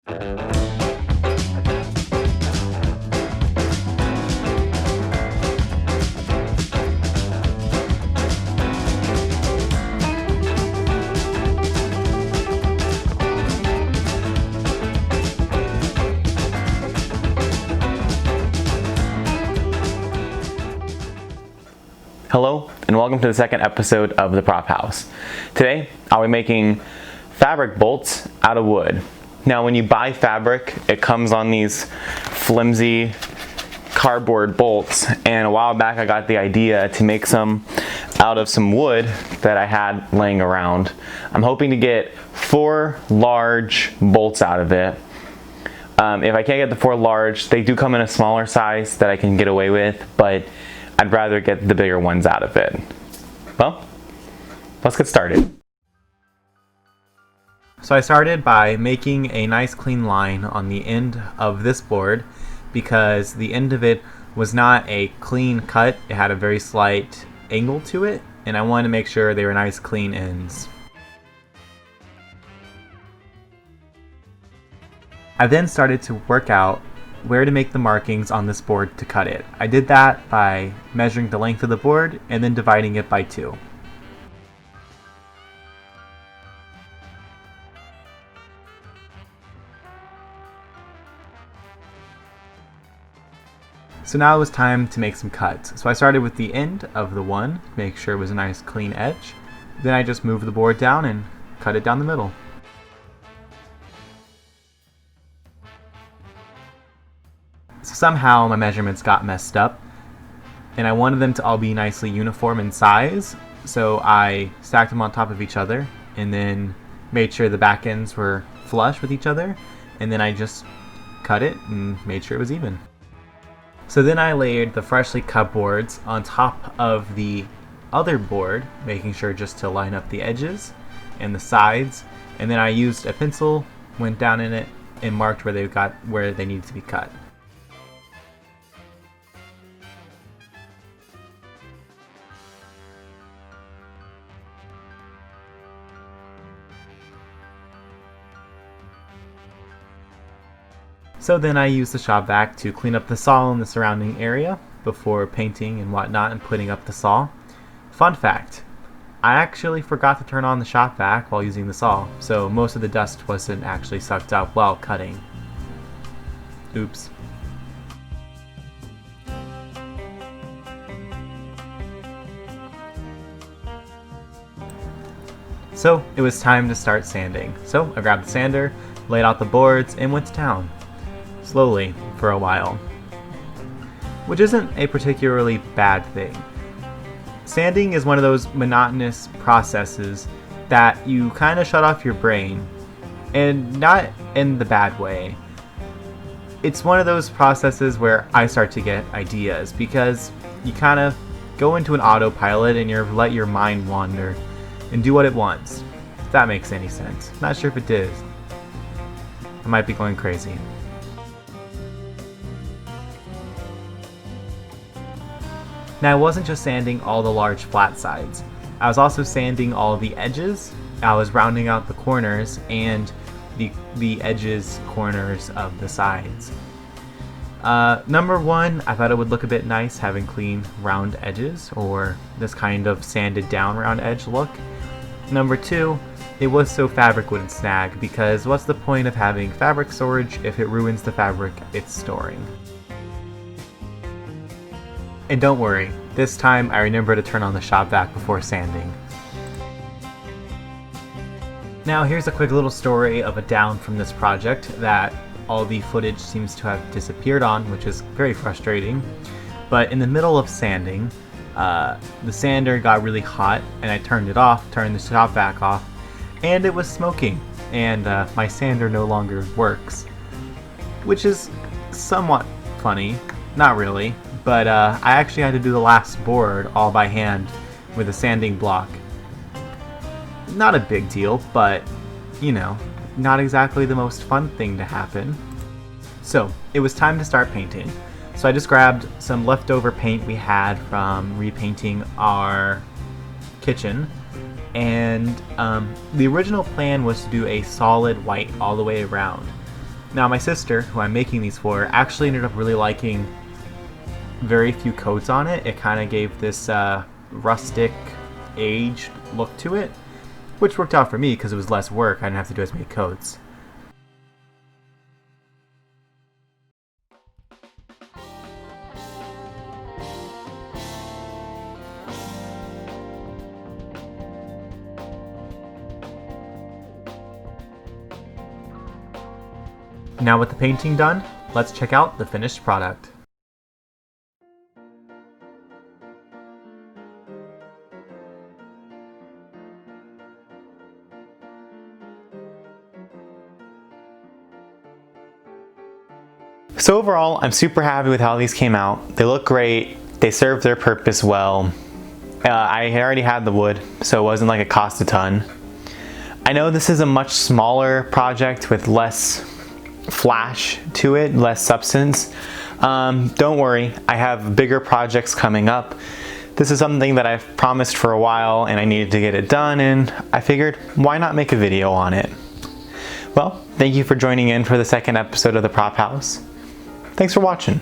Hello and welcome to the second episode of the Prop House. Today I'll be making fabric bolts out of wood. Now when you buy fabric, it comes on these flimsy cardboard bolts, and a while back I got the idea to make some out of some wood that I had laying around. I'm hoping to get 4 large bolts out of it. If I can't get the 4 large, they do come in a smaller size that I can get away with, but I'd rather get the bigger ones out of it. Well, let's get started. So I started by making a nice clean line on the end of this board because the end of it was not a clean cut. It had a very slight angle to it, and I wanted to make sure they were nice clean ends. I then started to work out where to make the markings on this board to cut it. I did that by measuring the length of the board and then dividing it by 2. So now it was time to make some cuts. So I started with the end of the one, make sure it was a nice clean edge. Then I just moved the board down and cut it down the middle. So somehow my measurements got messed up, and I wanted them to all be nicely uniform in size, so I stacked them on top of each other and then made sure the back ends were flush with each other, and then I just cut it and made sure it was even. So then I layered the freshly cut boards on top of the other board, making sure just to line up the edges and the sides, and then I used a pencil, went down in it, and marked where they needed to be cut. So then I used the shop vac to clean up the saw in the surrounding area before painting and whatnot and putting up the saw. Fun fact, I actually forgot to turn on the shop vac while using the saw, so most of the dust wasn't actually sucked up while cutting. Oops. So it was time to start sanding. So I grabbed the sander, laid out the boards, and went to town. Slowly for a while, which isn't a particularly bad thing. Sanding is one of those monotonous processes that you kind of shut off your brain, and not in the bad way. It's one of those processes where I start to get ideas because you kind of go into an autopilot and you let your mind wander and do what it wants. If that makes any sense. Not sure if it did. I might be going crazy. Now I wasn't just sanding all the large flat sides, I was also sanding all the edges. I was rounding out the corners and the edges, corners of the sides. Number one, I thought it would look a bit nice having clean round edges, or this kind of sanded down round edge look. Number 2, it was so fabric wouldn't snag, because what's the point of having fabric storage if it ruins the fabric it's storing? And don't worry, this time I remember to turn on the shop vac before sanding. Now here's a quick little story of a down from this project that all the footage seems to have disappeared on, which is very frustrating. But in the middle of sanding, the sander got really hot and I turned it off, turned the shop vac off, and it was smoking, and my sander no longer works. Which is somewhat funny, not really. But I actually had to do the last board all by hand with a sanding block. Not a big deal, but, you know, not exactly the most fun thing to happen. So, it was time to start painting. So I just grabbed some leftover paint we had from repainting our kitchen. And the original plan was to do a solid white all the way around. Now my sister, who I'm making these for, actually ended up really liking very few coats on it. It kind of gave this rustic, aged look to it, which worked out for me because it was less work. I didn't have to do as many coats. Now with the painting done, let's check out the finished product. So overall, I'm super happy with how these came out. They look great, they serve their purpose well. I already had the wood, so it wasn't like it cost a ton. I know this is a much smaller project with less flash to it, less substance. Don't worry, I have bigger projects coming up. This is something that I've promised for a while and I needed to get it done, and I figured why not make a video on it. Well, thank you for joining in for the second episode of the Prop House. Thanks for watching.